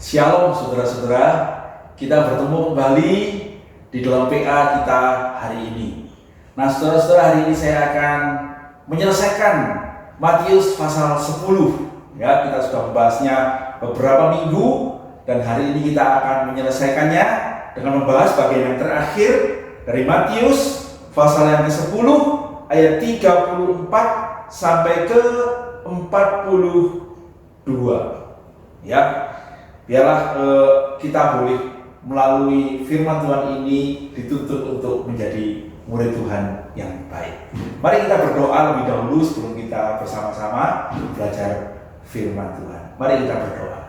Shalom saudara-saudara, kita bertemu kembali di dalam PA kita hari ini. Nah saudara-saudara, hari ini saya akan menyelesaikan Matius pasal 10. Ya, kita sudah membahasnya beberapa minggu dan hari ini kita akan menyelesaikannya dengan membahas bagian yang terakhir dari Matius pasal yang ke-10 ayat 34 sampai ke 42. Ya. Biarlah kita boleh melalui firman Tuhan ini dituntut untuk menjadi murid Tuhan yang baik. Mari kita berdoa lebih dahulu sebelum kita bersama-sama belajar firman Tuhan. Mari kita berdoa.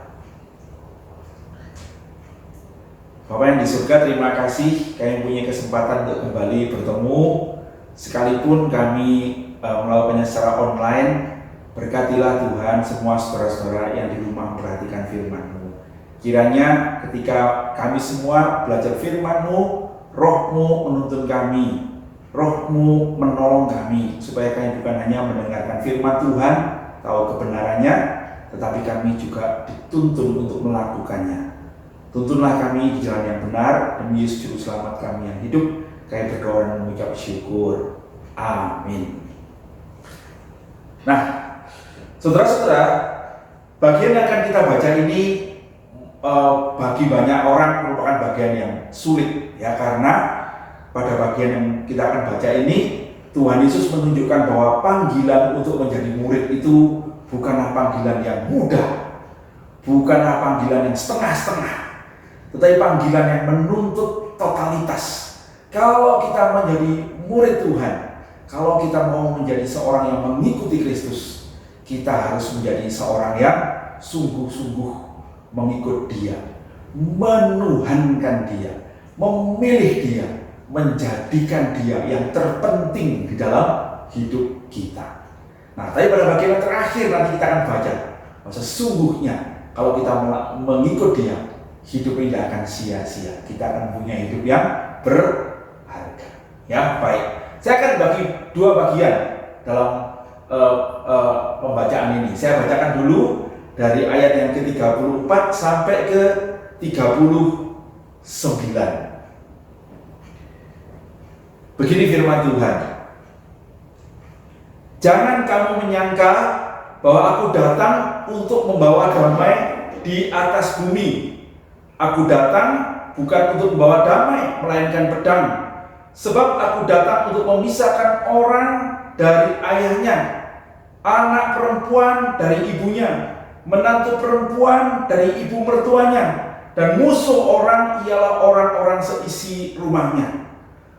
Bapa yang di surga, terima kasih kami punya kesempatan untuk kembali bertemu. Sekalipun kami melakukannya secara online, berkatilah Tuhan semua saudara-saudara yang di rumah memperhatikan firman-Mu. Kiranya ketika kami semua belajar firman-Mu, Roh-Mu menuntun kami, Roh-Mu menolong kami, supaya kami bukan hanya mendengarkan firman Tuhan, tahu kebenarannya, tetapi kami juga dituntun untuk melakukannya. Tuntunlah kami di jalan yang benar, demi Yesus Juru Selamat kami yang hidup. Kami berdoa dan mengucap syukur. Amin. Nah, saudara-saudara, bagian yang akan kita baca ini bagi banyak orang merupakan bagian yang sulit, ya, karena pada bagian yang kita akan baca ini Tuhan Yesus menunjukkan bahwa panggilan untuk menjadi murid itu bukanlah panggilan yang mudah, bukanlah panggilan yang setengah-setengah, tetapi panggilan yang menuntut totalitas. Kalau kita menjadi murid Tuhan, kalau kita mau menjadi seorang yang mengikuti Kristus, kita harus menjadi seorang yang sungguh-sungguh mengikut Dia, menuhankan Dia, memilih Dia, menjadikan Dia yang terpenting di dalam hidup kita. Nah, tapi pada bagian yang terakhir nanti kita akan baca bahwa sesungguhnya kalau kita mengikut Dia, hidup ini tidak akan sia-sia. Kita akan punya hidup yang berharga. Ya, baik. Saya akan bagi dua bagian dalam pembacaan ini. Saya bacakan dulu dari ayat yang ke-34 sampai ke 39. Begini firman Tuhan. Jangan kamu menyangka bahwa aku datang untuk membawa damai di atas bumi. Aku datang bukan untuk membawa damai, melainkan pedang. Sebab aku datang untuk memisahkan orang dari ayahnya, anak perempuan dari ibunya, menantu perempuan dari ibu mertuanya, dan musuh orang ialah orang-orang seisi rumahnya.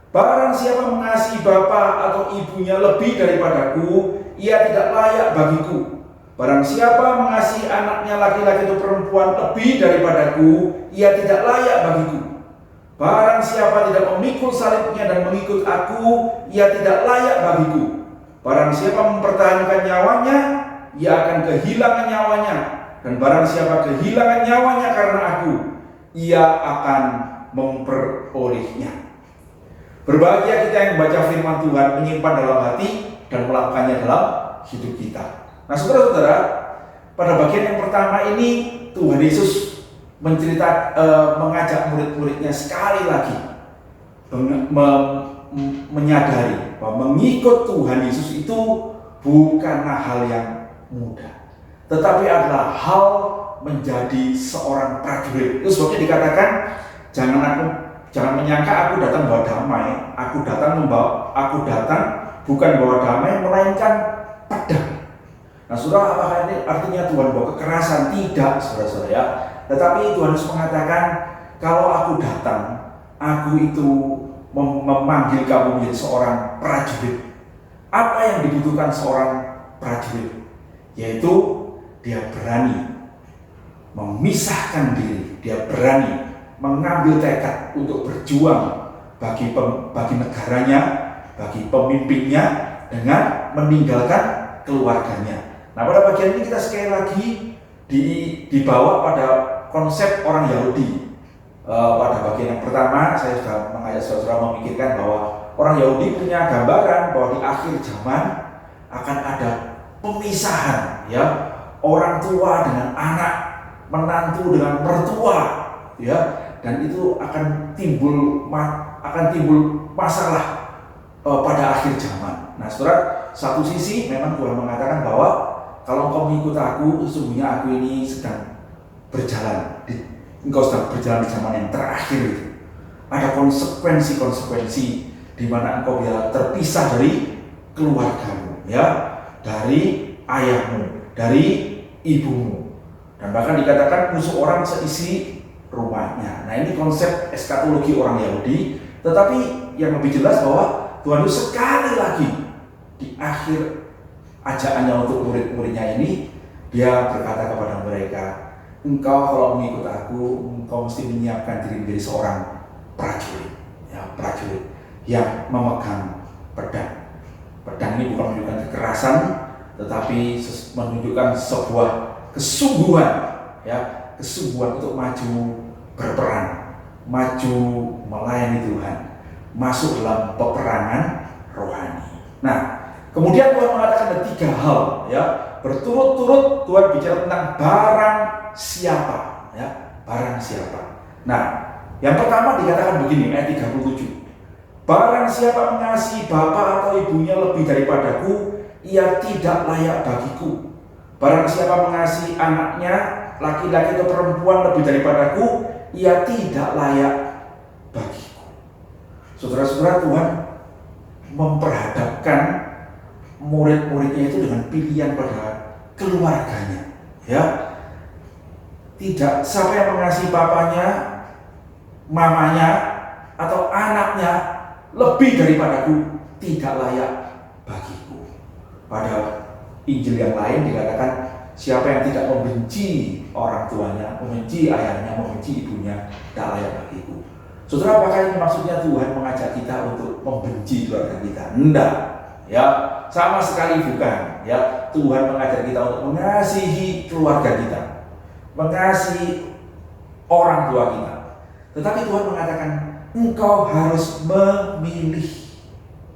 Barang siapa mengasihi bapa atau ibunya lebih daripadaku, ia tidak layak bagiku. Barang siapa mengasihi anaknya laki-laki atau perempuan lebih daripadaku, ia tidak layak bagiku. Barang siapa tidak memikul salibnya dan mengikut aku, ia tidak layak bagiku. Barang siapa mempertahankan nyawanya, ia akan kehilangan nyawanya. Dan barang siapa kehilangan nyawanya karena aku, ia akan memperolehnya. Berbahagia kita yang membaca firman Tuhan, menyimpan dalam hati, dan melakukannya dalam hidup kita. Nah saudara-saudara, pada bagian yang pertama ini Tuhan Yesus mengajak murid-muridnya sekali lagi menyadari bahwa mengikut Tuhan Yesus itu bukanlah hal yang mudah, tetapi adalah hal menjadi seorang prajurit. Itu sebabnya dikatakan jangan menyangka aku datang bawa damai, aku datang bukan bawa damai melainkan pedang. Nah saudara, apakah ini artinya Tuhan bawa kekerasan? Tidak, saudara-saudara, ya. Tetapi Tuhan Yesus mengatakan, kalau aku datang, aku itu memanggil kamu menjadi seorang prajurit. Apa yang dibutuhkan seorang prajurit? Yaitu dia berani memisahkan diri, dia berani mengambil tekad untuk berjuang bagi negaranya, bagi pemimpinnya, dengan meninggalkan keluarganya. Nah pada bagian ini kita sekali lagi dibawa pada konsep orang Yahudi. Pada bagian yang pertama saya sudah mengajak saudara memikirkan bahwa orang Yahudi punya gambaran bahwa di akhir zaman akan ada pemisahan, ya, orang tua dengan anak, menantu dengan mertua, ya, dan itu akan timbul masalah pada akhir zaman. Nah, saudara, satu sisi memang Tuhan mengatakan bahwa kalau engkau mengikut aku, sesungguhnya aku ini sedang engkau sedang berjalan di zaman yang terakhir itu. Ada konsekuensi di mana engkau bisa terpisah dari keluargamu, ya, dari ayahmu, dari ibumu, dan bahkan dikatakan musuh orang seisi rumahnya. Nah, ini konsep eskatologi orang Yahudi. Tetapi yang lebih jelas bahwa Tuhan itu sekali lagi di akhir ajaannya untuk murid-muridnya ini, dia berkata kepada mereka, engkau kalau mengikut aku, engkau mesti menyiapkan diri menjadi seorang prajurit, ya, prajurit yang memegang pedang. Pedang ini bukan menunjukkan kekerasan, tetapi menunjukkan sebuah kesungguhan, ya, kesungguhan untuk maju berperang, maju melayani Tuhan, masuk dalam peperangan rohani. Nah, kemudian Tuhan mengatakan ada 3 hal, ya, berturut-turut Tuhan bicara tentang barang siapa, ya, barang siapa. Nah, yang pertama dikatakan begini, ayat 37. Barang siapa mengasihi bapa atau ibunya lebih daripadaku, ia tidak layak bagiku. Barang siapa mengasihi anaknya, laki-laki atau perempuan lebih daripadaku, ia tidak layak bagiku. Saudara-saudara, Tuhan memperhadapkan murid-muridnya itu dengan pilihan pada keluarganya, ya. Tidak, siapa yang mengasihi bapaknya, mamanya, atau anaknya lebih daripadaku, tidak layak bagiku. Pada Injil yang lain dikatakan siapa yang tidak membenci orang tuanya, membenci ayahnya, membenci ibunya, tidak layak bagiku. Saudara, apakah ini maksudnya Tuhan mengajak kita untuk membenci keluarga kita? Enggak, ya, sama sekali bukan. Ya, Tuhan mengajak kita untuk mengasihi keluarga kita, mengasihi orang tua kita. Tetapi Tuhan mengatakan engkau harus memilih,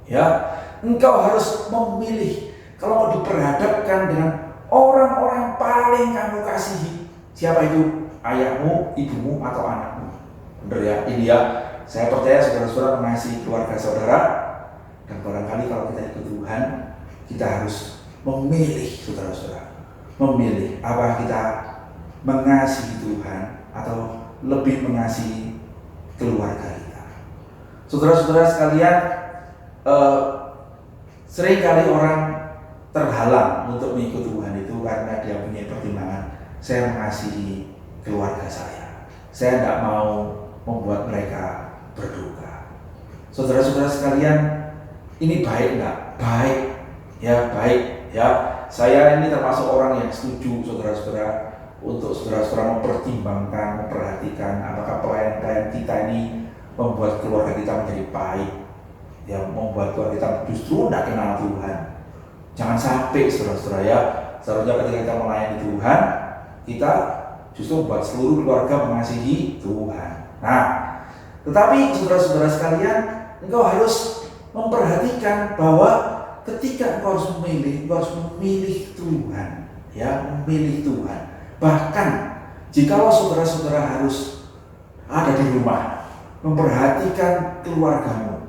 ya, engkau harus memilih. Kalau mau diperhadapkan dengan orang-orang yang paling kamu kasihi, siapa itu? Ayahmu, ibumu, atau anakmu? Benar, ya, ini ya. Saya percaya saudara-saudara mengasihi keluarga saudara, dan barangkali kalau kita ikut Tuhan, kita harus memilih, saudara-saudara, memilih apa kita mengasihi Tuhan atau lebih mengasihi keluarga kita. Saudara-saudara sekalian, seringkali orang terhalang untuk mengikut Tuhan itu karena dia punya pertimbangan, saya mengasihi keluarga saya tidak mau membuat mereka berduka. Saudara-saudara sekalian, ini baik enggak? Baik, ya, baik, ya. Saya ini termasuk orang yang setuju, saudara-saudara, untuk saudara-saudara mempertimbangkan, memperhatikan apakah pelayan-pelayan kita ini membuat keluarga kita menjadi baik, yang membuat keluarga kita justru tidak kenal Tuhan. Jangan sampai, saudara-saudara, ya, seharusnya ketika kita melayani Tuhan, kita justru membuat seluruh keluarga mengasihi Tuhan. Nah, tetapi saudara-saudara sekalian, engkau harus memperhatikan bahwa ketika engkau harus memilih Tuhan, ya, memilih Tuhan. Bahkan jikalau saudara-saudara harus ada di rumah, memperhatikan keluargamu,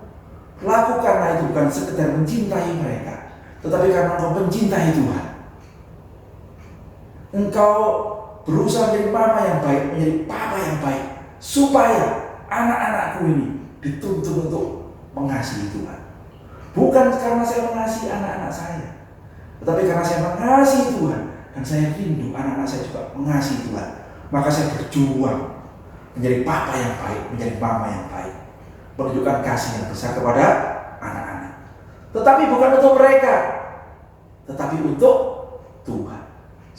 lakukanlah itu bukan sekedar mencintai mereka, tetapi karena engkau mencintai Tuhan. Engkau berusaha menjadi mama yang baik, menjadi papa yang baik, supaya anak-anakku ini dituntun untuk mengasihi Tuhan. Bukan karena saya mengasihi anak-anak saya, tetapi karena saya mengasihi Tuhan dan saya rindu anak-anak saya juga mengasihi Tuhan. Maka saya berjuang menjadi papa yang baik, menjadi mama yang baik, menunjukkan kasih yang besar kepada anak-anak. Tetapi bukan untuk mereka, tetapi untuk Tuhan.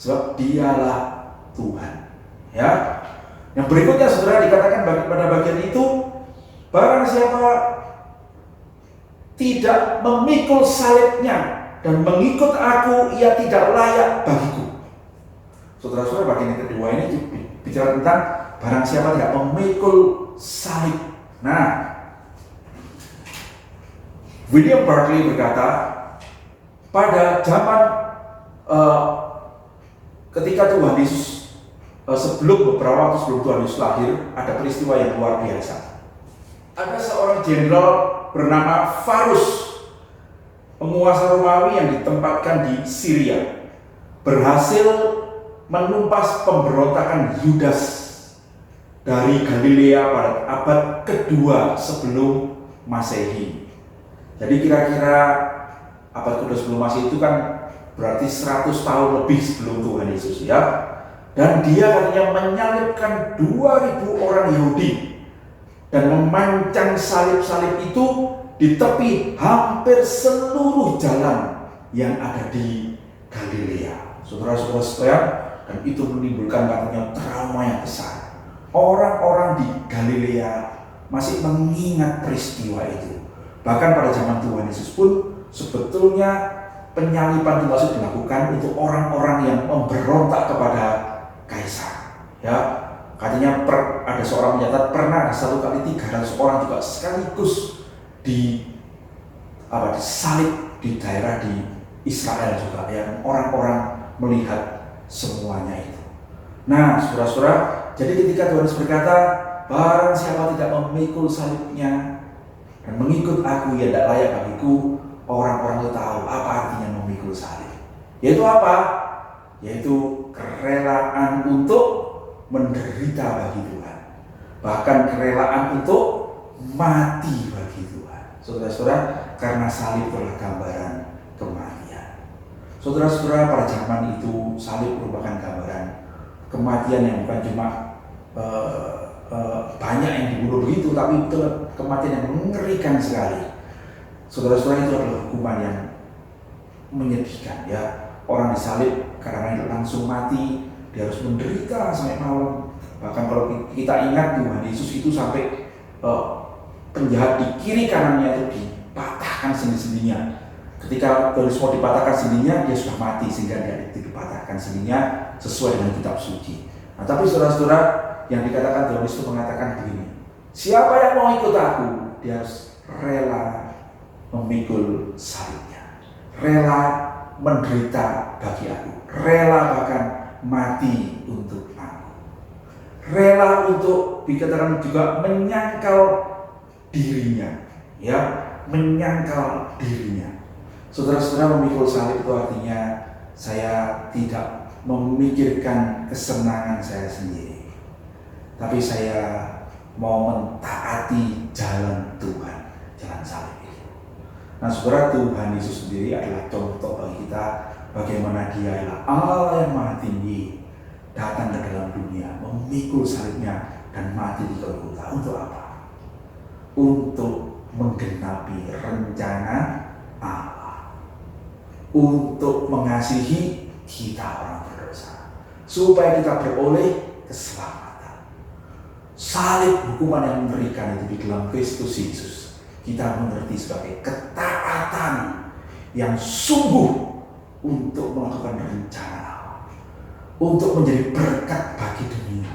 Sebab dialah Tuhan. Ya. Yang berikutnya, saudara, dikatakan pada bagian itu, barang siapa tidak memikul salibnya dan mengikut aku, ia tidak layak bagiku. Saudara-saudara, bagian yang kedua ini bicara tentang barang siapa tidak memikul salib. Nah, William Barclay berkata, pada zaman ketika Tuhan Yesus sebelum beberapa waktu sebelum Tuhan Yesus lahir, ada peristiwa yang luar biasa. Ada seorang jenderal bernama Varus, penguasa Romawi yang ditempatkan di Syria, berhasil menumpas pemberontakan Yudas dari Galilea pada abad kedua sebelum Masehi. Jadi kira-kira abad kedua sebelum Masehi itu kan berarti 100 tahun lebih sebelum Tuhan Yesus, ya. Dan dia katanya menyalibkan 2000 orang Yahudi dan memancang salib-salib itu di tepi hampir seluruh jalan yang ada di Galilea. Saudara-saudara sekalian, dan itu menimbulkan katanya trauma yang besar. Orang-orang di Galilea masih mengingat peristiwa itu. Bahkan pada zaman Tuhan Yesus pun sebetulnya penyaliban itu masih dilakukan untuk orang-orang yang memberontak kepada Kaisar. Ya, katanya ada seorang mencatat pernah ada 1 kali 300 orang juga sekaligus disalib di daerah di Israel juga, yang orang-orang melihat semuanya itu. Nah, saudara-saudara, jadi ketika Tuhan Yesus berkata, barang siapa tidak memikul salibnya dan mengikut aku, ya tidak layak bagiku, orang-orang itu tahu apa artinya memikul salib. Yaitu apa? Yaitu kerelaan untuk menderita bagi Tuhan, bahkan kerelaan untuk mati bagi Tuhan. Saudara-saudara, karena salib adalah gambaran kematian. Saudara-saudara, pada zaman itu salib merupakan gambaran kematian yang bukan cuma banyak yang dibunuh begitu, tapi itu kematian yang mengerikan sekali. Saudara-saudara, itu adalah hukuman yang menyedihkan, ya. Orang disalib karena itu langsung mati, dia harus menderita sampai malam. Bahkan kalau kita ingat Tuhan Yesus itu sampai penjahat di kiri kanannya itu dipatahkan sendi-sendinya. Ketika Tuhan Yesus mau dipatahkan sendinya, dia sudah mati sehingga dia dipatahkan sendinya sesuai dengan kitab suci. Nah, tapi saudara-saudara, yang dikatakan Tuhan Yesus mengatakan begini, siapa yang mau ikut aku, dia harus rela memikul salibnya, rela menderita bagi aku, rela bahkan mati untuk aku, rela untuk dikatakan juga menyangkal dirinya, ya, menyangkal dirinya. Saudara-saudara, memikul salib itu artinya saya tidak memikirkan kesenangan saya sendiri, tapi saya mau mentaati jalan Tuhan, jalan salib itu. Nah, saudara, Tuhan Yesus sendiri adalah contoh bagi kita bagaimana Dia adalah Allah yang Maha Tinggi, datang ke dalam dunia, memikul salibnya dan mati di Golgota. Untuk apa? Untuk menggenapi rencana Allah, untuk mengasihi kita orang berdosa, supaya kita beroleh keselamatan. Salib, hukuman yang mengerikan itu di dalam Kristus Yesus, kita mengerti sebagai ketaatan yang sungguh untuk melakukan rencana Allah, untuk menjadi berkat bagi dunia,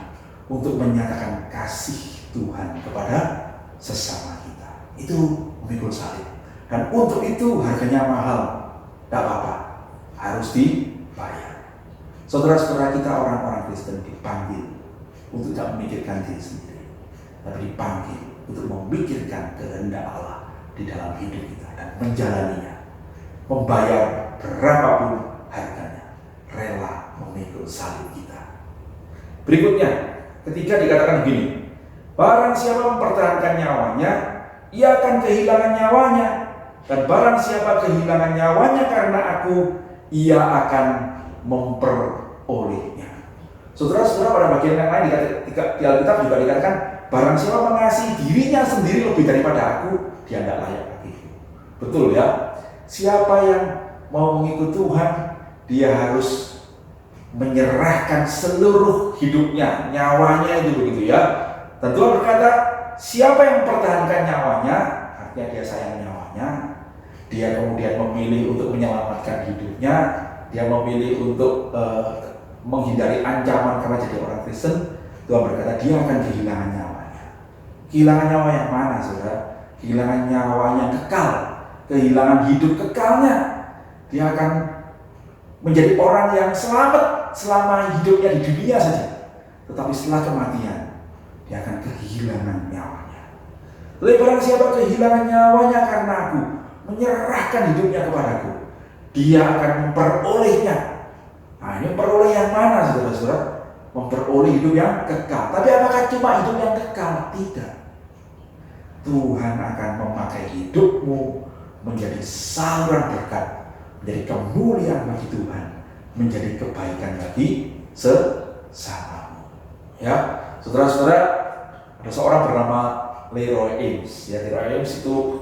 untuk menyatakan kasih Tuhan kepada sesama kita. Itu memikul salib. Dan untuk itu harganya mahal, tidak apa-apa, harus dibayar. Saudara-saudara, kita orang-orang Kristen dipanggil untuk tidak memikirkan diri sendiri, tapi dipanggil untuk memikirkan kehendak Allah di dalam hidup kita dan menjalaninya, membayar berapapun harganya, rela memikul salib kita. Berikutnya, ketika dikatakan begini, barang siapa mempertahankan nyawanya, ia akan kehilangan nyawanya, dan barang siapa kehilangan nyawanya karena aku, ia akan memperolehnya. Saudara-saudara, pada bagian yang lain di Alkitab juga dikatakan, barang siapa mengasihi dirinya sendiri lebih daripada aku, dia tidak layak bagiku. Betul, ya? Siapa yang mau mengikut Tuhan, dia harus menyerahkan seluruh hidupnya, nyawanya itu, begitu, ya. Dan Tuhan berkata, siapa yang mempertahankan nyawanya, artinya dia sayang nyawanya, dia kemudian memilih untuk menyelamatkan hidupnya, dia memilih untuk menghindari ancaman karena jadi orang Kristen, Tuhan berkata dia akan kehilangan nyawanya. Kehilangan nyawa yang mana, saudara? Kehilangan nyawanya kekal, kehilangan hidup kekalnya. Dia akan menjadi orang yang selamat selama hidupnya di dunia saja. tetapi setelah kematian dia akan kehilangan nyawanya. Tetapi barang siapa kehilangan nyawanya karena aku, menyerahkan hidupnya kepadaku, dia akan memperolehnya. Nah, ini memperoleh yang mana, saudara-saudara? Memperoleh hidup yang kekal. Tapi apakah cuma hidup yang kekal? Tidak. Tuhan akan memakai hidupmu menjadi saluran berkat, menjadi kemuliaan bagi Tuhan, menjadi kebaikan bagi sesamamu. Ya, saudara-saudara, ada seorang bernama Leroy Ames. Ya, Leroy Ames itu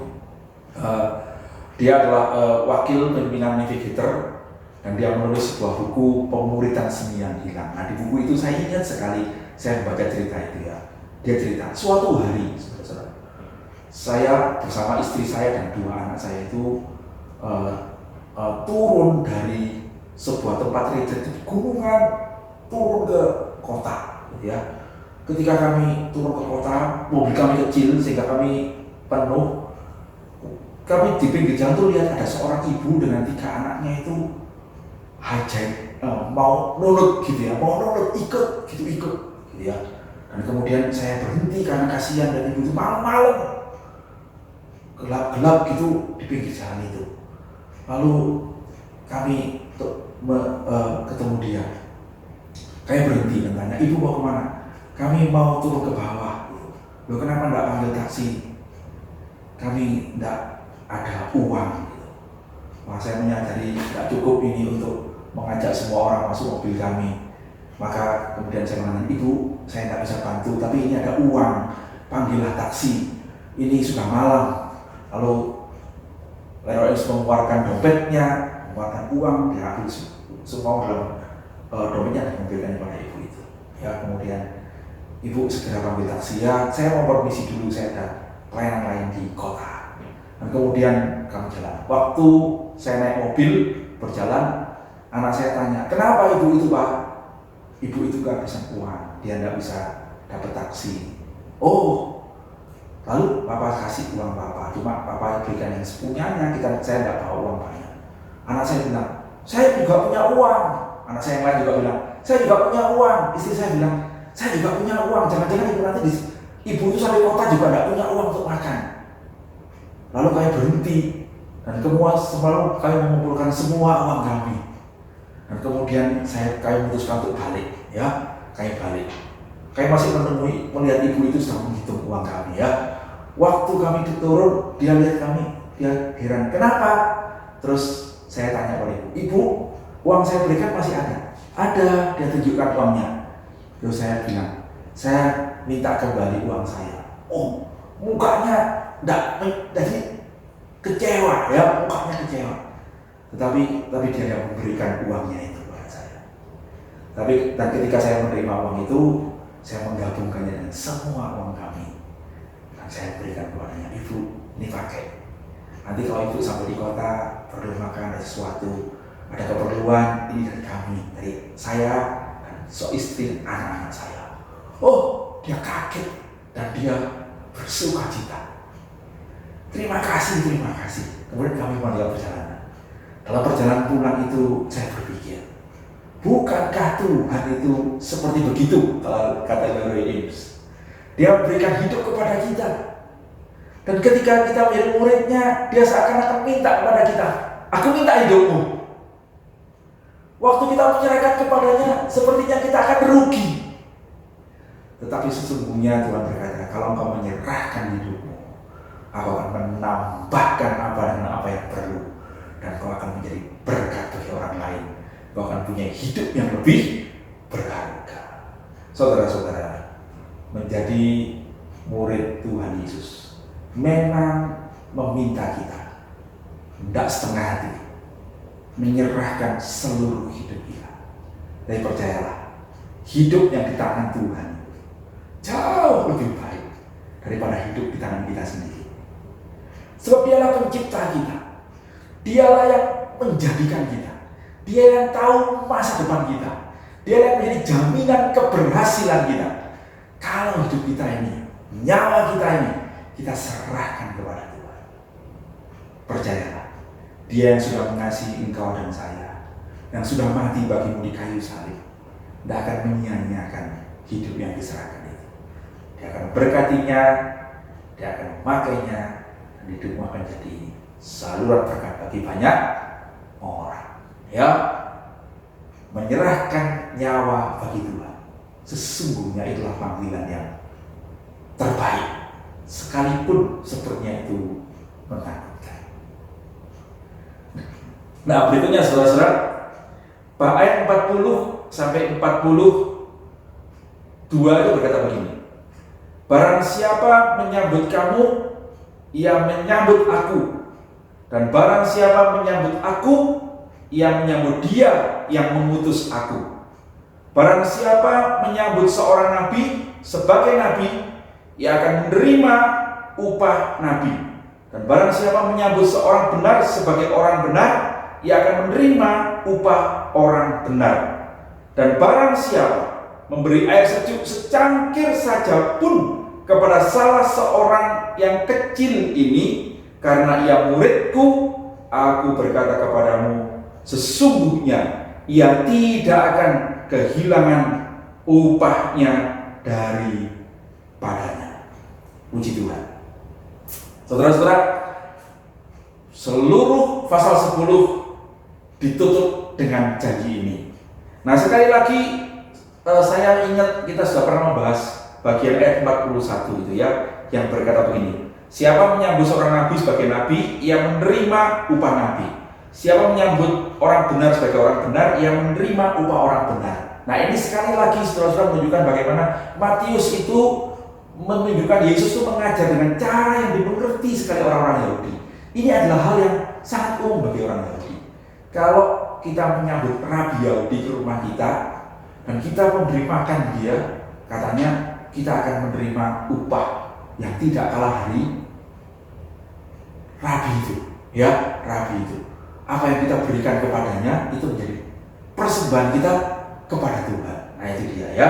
dia adalah wakil pimpinan navigator, dan dia menulis sebuah buku Pemuritan Seni yang Hilang. Nah, di buku itu saya ingat sekali saya membaca cerita itu ya. Dia cerita suatu hari, saudara-saudara, saya bersama istri saya dan 2 anak saya itu turun dari sebuah tempat retreat di gunungan, turun ke kota, gitu ya. Ketika kami turun ke kota, mobil kami kecil sehingga kami penuh. Kami di pinggir jalan tuh lihat ada seorang ibu dengan 3 anaknya itu hijack, mau nurut gitu ya, mau nurut ikut gitu ya. Dan kemudian saya berhenti karena kasihan, dan ibu itu malam-malam gelap-gelap gitu di pinggir jalan itu. Lalu kami ketemu dia. Kayak berhenti dan tanya, ibu mau kemana? Kami mau turun ke bawah. Loh, kenapa enggak panggil taksi? Kami enggak ada uang. Maka saya menyadari tidak cukup ini untuk mengajak semua orang masuk mobil kami. Maka kemudian saya mengatakan, ibu, saya tidak bisa bantu, tapi ini ada uang, panggillah taksi. Ini sudah malam. Lalu Leroy mengeluarkan dompetnya, mengeluarkan uang, dia ambil semua dalam dompetnya dan memberikan kepada ibu itu. Ya, kemudian ibu segera panggil taksi. Ya, saya mau permisi dulu, saya ada pelayanan lain di kota. Dan kemudian kami jalan. Waktu saya naik mobil berjalan, anak saya tanya, kenapa ibu itu, Pak? Ibu itu gak bisa uang, dia tidak bisa dapat taksi. Oh, lalu Papa kasih uang Papa, cuma Papa berikan yang sepunyanya, saya tidak bawa uang banyak. Anak saya bilang, saya juga punya uang. Anak saya yang lain juga bilang, saya juga punya uang. Istri saya bilang, saya juga punya uang. Jangan-jangan ibu nanti ibu itu sampai kota juga tidak punya uang untuk makan. Lalu kami berhenti dan selalu kami mengumpulkan semua uang kami. Dan kemudian kami memutuskan untuk balik, ya, kami balik. Kami masih melihat ibu itu sedang menghitung uang kami, ya. Waktu kami turun, dia lihat kami, dia heran, kenapa? Terus saya tanya pada ibu, uang saya berikan masih ada? Ada, dia tunjukkan uangnya. Terus saya bilang, saya minta kembali uang saya. Oh, mukanya jadi kecewa, ya, mukanya kecewa. Tetapi dia tidak memberikan uangnya itu kepada saya. Dan ketika saya menerima uang itu, saya menggabungkannya dengan semua uang kami. Dan saya berikan kepadanya, ibu, ini pakai. Nanti kalau ibu sampai di kota, perlu makan, ada sesuatu, ada keperluan, ini dari kami, dari saya dan istri dan anak-anak saya. Oh, dia kaget dan dia bersuka cita. Terima kasih. Kemudian kami mulai perjalanan. Dalam perjalanan pulang itu saya berpikir, bukankah Tuhan itu seperti begitu, kata Leroy Ames. Dia memberikan hidup kepada kita. Dan ketika kita menjadi muridnya, dia seakan-akan minta kepada kita, aku minta hidupmu. Waktu kita menyerahkan kepadanya, sepertinya kita akan rugi. Tetapi sesungguhnya Tuhan berkata, kalau engkau menyerahkan hidupmu, aku akan menambahkan apa dengan apa yang perlu. Dan kau akan menjadi berkat bagi orang lain. Kau akan punya hidup yang lebih berharga. Saudara-saudara, menjadi murid Tuhan Yesus memang meminta kita tidak setengah hati menyerahkan seluruh hidup kita. Tapi percayalah, hidup yang di tangan Tuhan jauh lebih baik daripada hidup di tangan kita sendiri. Sebab Dialah pencipta kita. Dialah yang menjadikan kita. Dia yang tahu masa depan kita. Dia yang menjadi jaminan keberhasilan kita. Kalau hidup kita ini, nyawa kita ini, kita serahkan kepada Tuhan. Percayalah, Dia yang sudah mengasihi engkau dan saya, yang sudah mati bagimu di kayu salib, tidak akan menyia-nyiakan hidup yang diserahkan itu. Dia akan berkatinya, dia akan memakainya, dan hidupmu akan jadi saluran berkat bagi banyak orang. Ya, menyerahkan nyawa bagi Tuhan, sesungguhnya itulah panggilan yang terbaik, sekalipun sepertinya itu menakutkan. Nah, berikutnya saudara-saudara, ayat 40 sampai 42 itu berkata begini. Barang siapa menyambut kamu, ia menyambut aku. Dan barang siapa menyambut aku, ia menyambut dia yang mengutus aku. Barang siapa menyambut seorang nabi sebagai nabi, ia akan menerima upah nabi. Dan barang siapa menyambut seorang benar sebagai orang benar, ia akan menerima upah orang benar. Dan barang siapa memberi air sejuk secangkir saja pun kepada salah seorang yang kecil ini, karena ia muridku, aku berkata kepadamu, sesungguhnya ia tidak akan kehilangan upahnya daripadanya. Puji Tuhan. Saudara-saudara, seluruh pasal 10 ditutup dengan janji ini. Nah, sekali lagi saya ingat kita sudah pernah membahas bagian ayat 41 itu ya, yang berkata begini. Siapa menyambut seorang nabi sebagai nabi, ia menerima upah nabi. Siapa menyambut orang benar sebagai orang benar, ia menerima upah orang benar. Nah, ini sekali lagi saudara-saudara menunjukkan bagaimana Matius itu menunjukkan Yesus itu mengajar dengan cara yang dimengerti sekali orang-orang Yahudi. Ini adalah hal yang sangat umum bagi orang Yahudi. Kalau kita menyambut rabi Yahudi ke rumah kita dan kita memberi makan dia, katanya kita akan menerima upah yang tidak kalah dari rabi itu, ya, rabi itu. Apa yang kita berikan kepadanya itu menjadi persembahan kita kepada Tuhan. Nah, itu dia ya.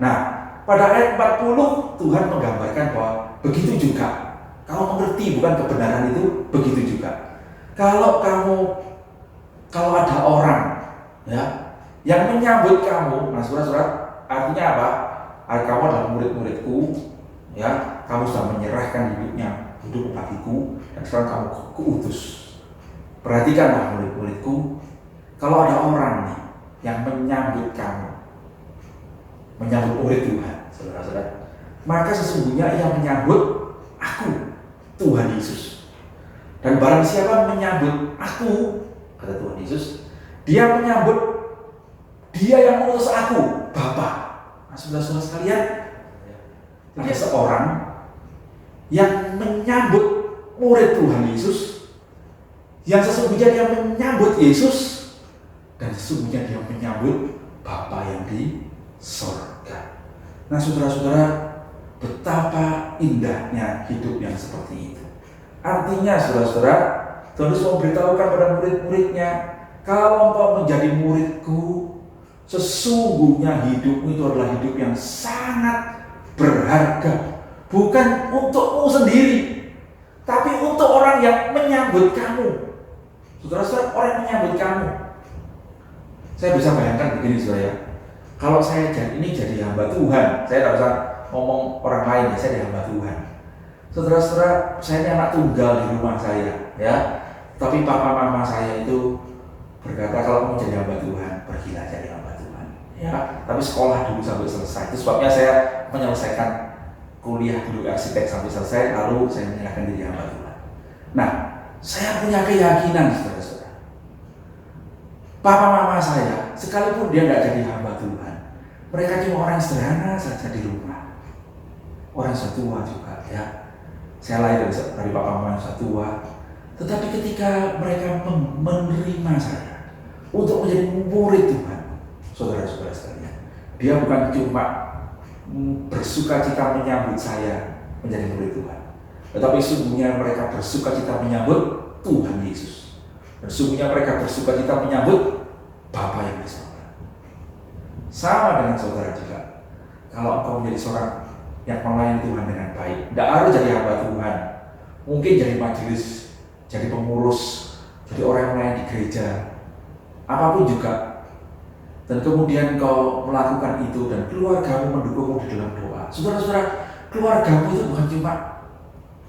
Nah, pada ayat 40 Tuhan menggambarkan bahwa begitu juga kamu mengerti bukan kebenaran itu, begitu juga kalau ada orang ya yang menyambut kamu. Nah, saudara-saudara, artinya apa? Kamu adalah murid-muridku, ya, kamu sudah menyerahkan hidup bagiku, dan sekarang kamu kuutus. Perhatikanlah murid-muridku, kalau ada orang nih yang menyambut kamu, menyambut murid Tuhan, saudara-saudara, maka sesungguhnya ia menyambut aku, Tuhan Yesus. Dan barang siapa menyambut aku, kata Tuhan Yesus, dia menyambut dia yang mengutus aku, Bapa. Nah, saudara-saudara sekalian, ada seorang yang menyambut murid Tuhan Yesus, yang sesungguhnya dia menyambut Yesus, dan sesungguhnya dia menyambut Bapa yang di sorga. Nah, saudara-saudara, betapa indahnya hidup yang seperti itu. Artinya, saudara-saudara, Tuhan Yesus memberitahukan pada murid-muridnya, kalau engkau menjadi muridku, sesungguhnya hidupmu itu adalah hidup yang sangat berharga. Bukan untukmu sendiri, tapi untuk orang yang menyambut kamu. Saudara-saudara, orang yang menyambut kamu. Saya bisa bayangkan begini, saudara ya. Kalau saya jadi hamba Tuhan, saya tidak usah ngomong orang lain ya, saya jadi hamba Tuhan. Saudara-saudara, saya ini anak tunggal di rumah saya, ya. Tapi papa mama saya itu berkata, kalau mau jadi hamba Tuhan, pergilah jadi hamba Tuhan. Ya, tapi sekolah dulu sampai selesai. Itu sebabnya saya menyelesaikan kuliah dulu arsitek sampai selesai, lalu saya menyerahkan diri hamba Tuhan. Nah, saya punya keyakinan, saudara-saudara. Papa mama saya, sekalipun dia tidak jadi hamba Tuhan, mereka cuma orang sederhana saja di rumah. Orang sudah tua juga, ya. Saya lahir dari papa mama yang sudah tua. Tetapi ketika mereka menerima saya untuk menjadi murid Tuhan, saudara-saudara sekalian, dia bukan cuma bersuka cita menyambut saya menjadi murid Tuhan, tetapi sungguhnya mereka bersuka cita menyambut Tuhan Yesus. Dan sungguhnya mereka bersuka cita menyambut Bapa yang di sorga. Sama dengan saudara juga. Kalau engkau menjadi seorang yang melayani Tuhan dengan baik, tidak harus jadi hamba Tuhan, mungkin jadi majelis, jadi pengurus, jadi orang yang melayani di gereja, apapun juga. dan kemudian kau melakukan itu dan keluargamu mendukungmu di dalam doa. Saudara-saudara, keluargamu itu bukan cuma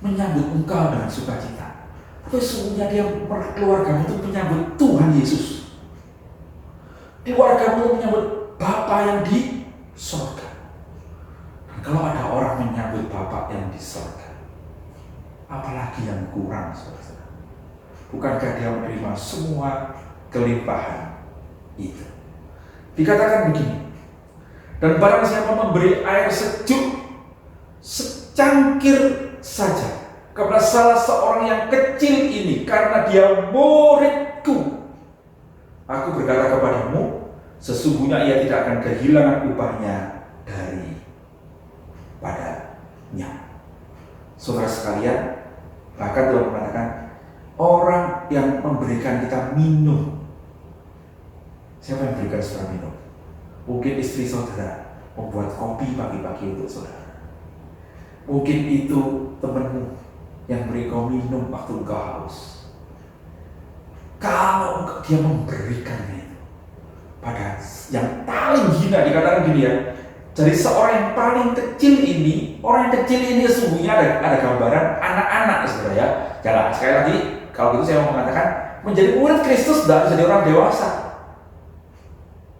menyambut engkau dengan sukacita, tapi sesungguhnya keluargamu itu menyambut Tuhan Yesus. Keluargamu itu menyambut Bapa yang di sorga. Dan kalau ada orang menyambut Bapa yang di sorga, apalagi yang kurang, saudara? Bukankah dia menerima semua kelimpahan itu? Dikatakan begini, dan barang siapa memberi air sejuk secangkir saja kepada salah seorang yang kecil ini karena dia muridku, aku berkata kepadamu, sesungguhnya ia tidak akan kehilangan upahnya daripadanya. Saudara sekalian, bahkan Tuhan mengatakan, orang yang memberikan kita minum. Siapa yang memberikan saudara minum? Mungkin istri saudara membuat kopi pagi-pagi untuk saudara. Mungkin itu temanmu yang beri kau minum waktu engkau haus. Kalau dia memberikannya itu pada yang paling hina, dikatakan gini ya, dari seorang yang paling kecil ini, orang yang kecil ini sesungguhnya ada gambaran anak-anak, saudara ya. Jangan sekali lagi, kalau gitu saya mau mengatakan, menjadi murid Kristus tidak harus jadi orang dewasa.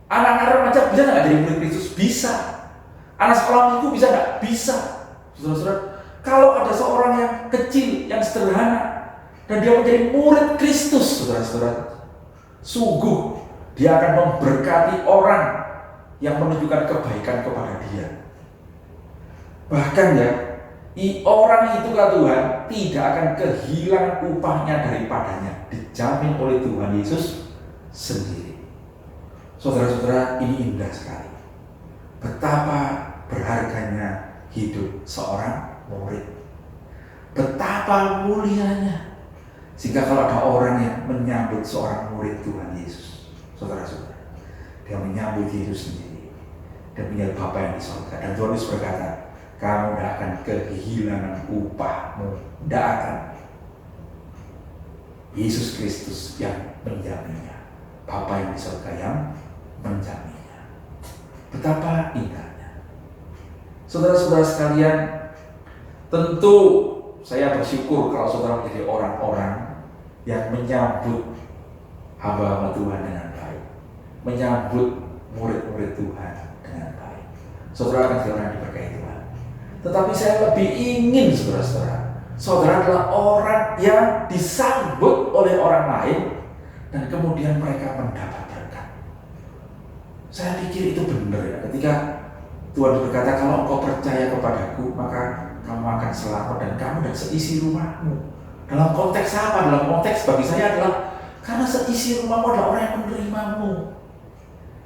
Anak-anak remaja bisa nggak jadi murid Kristus? Bisa. Anak sekolah minggu bisa nggak? Bisa. Saudara-saudara, kalau ada seorang yang kecil, yang sederhana, dan dia menjadi murid Kristus, saudara-saudara, sungguh dia akan memberkati orang yang menunjukkan kebaikan kepada dia. Bahkan ya, orang itu kata Tuhan tidak akan kehilangan upahnya daripadanya, dijamin oleh Tuhan Yesus sendiri. Saudara-saudara, ini indah sekali. Betapa berharganya hidup seorang murid. Betapa mulianya. Sehingga kalau ada orang yang menyambut seorang murid Tuhan Yesus, saudara-saudara, dia menyambut Yesus sendiri dan punya Bapa yang di surga. Dan Tuhan Yesus berkata, kamu tidak akan kehilangan upahmu, tidak akan. Yesus Kristus yang menjaminnya, Bapa yang di surga yang menjaminnya. Betapa indahnya. Saudara-saudara sekalian, tentu saya bersyukur kalau saudara menjadi orang-orang yang menyambut hamba-hamba Tuhan dengan baik, menyambut murid-murid Tuhan dengan baik. Saudara akan jadi orang yang diberkati Tuhan. Tetapi saya lebih ingin, saudara-saudara, saudara adalah orang yang disambut oleh orang lain dan kemudian mereka mendapat berkat. Saya pikir itu benar ya, ketika Tuhan berkata, kalau engkau percaya kepadaku, maka kamu akan selamat dan kamu dan seisi rumahmu. Dalam konteks apa? Dalam konteks bagi saya adalah karena seisi rumahmu adalah orang yang menerimamu,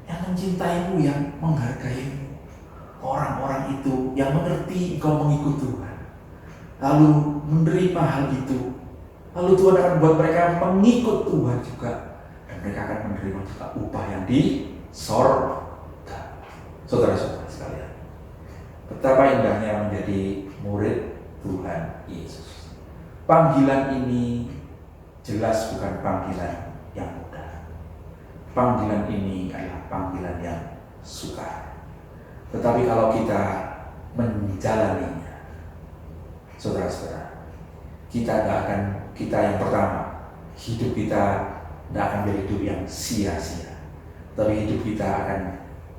yang mencintaimu, yang menghargaimu. Orang-orang itu yang mengerti engkau mengikut Tuhan, lalu menerima hal itu, lalu Tuhan akan membuat mereka mengikut Tuhan juga, dan mereka akan menerima juga upah yang di sorga. Saudara-saudara sekalian, betapa indahnya menjadi murid Tuhan Yesus. Panggilan ini jelas bukan panggilan yang mudah. Panggilan ini adalah panggilan yang sukar. Tetapi kalau kita menjalaninya, saudara-saudara, kita yang pertama, hidup kita tidak akan menjadi hidup yang sia-sia, tapi hidup kita akan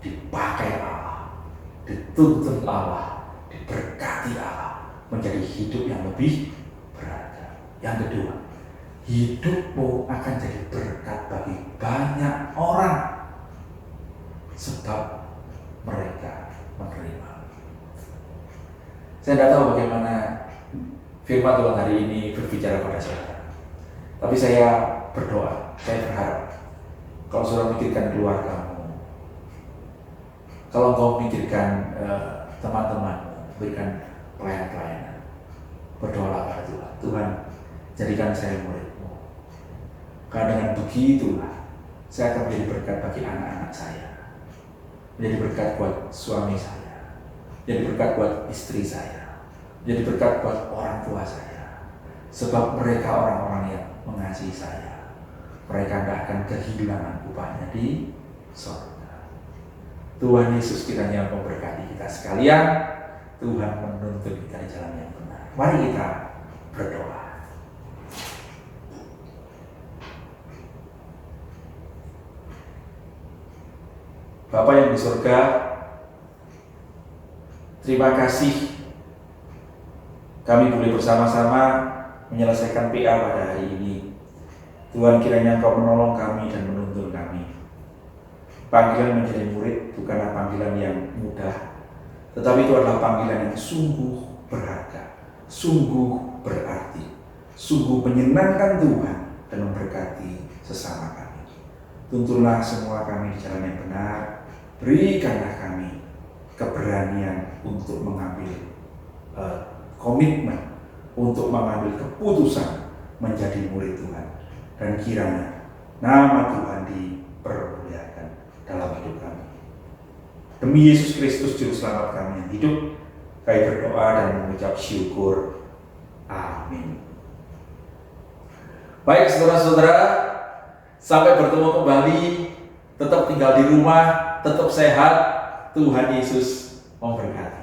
dipakai Allah, dituntun Allah, diberkati Allah, menjadi hidup yang lebih berharga. Yang kedua, hidupmu akan jadi berkat bagi banyak orang sebab mereka menerima. Saya tidak tahu bagaimana firman Tuhan hari ini berbicara pada saudara, tapi saya berdoa, saya berharap kalau saudara memikirkan keluargamu, kalau engkau memikirkan teman-teman, berikan pelayan-pelayanan, berdoalah pada Tuhan. Tuhan, jadikan saya muridmu. Karena dengan begitulah saya akan menjadi berkat bagi anak-anak saya, menjadi berkat buat suami saya, menjadi berkat buat istri saya, menjadi berkat buat orang tua saya. Sebab mereka orang-orang yang mengasihi saya. Mereka tidak akan kehilangan upahnya di surga. Tuhan Yesus kiranya memberkati kita sekalian. Tuhan menuntun kita di jalan yang benar. Mari kita berdoa. Bapa yang di surga, terima kasih kami boleh bersama-sama menyelesaikan PA pada hari ini. Tuhan kiranya Engkau menolong kami dan menuntun kami. Panggilan menjadi murid bukanlah panggilan yang mudah, tetapi itu adalah panggilan yang sungguh berharga, sungguh berarti, sungguh menyenangkan Tuhan dan memberkati sesama kami. Tuntunlah semua kami di jalan yang benar, berikanlah kami keberanian untuk mengambil komitmen, untuk mengambil keputusan menjadi murid Tuhan. Dan kiranya nama Tuhan dipermuliakan dalam hidup kami. Demi Yesus Kristus Juru Selamat kami yang hidup, kami berdoa dan mengucap syukur. Amin. Baik saudara-saudara, sampai bertemu kembali. Tetap tinggal di rumah, tetap sehat. Tuhan Yesus memberkati.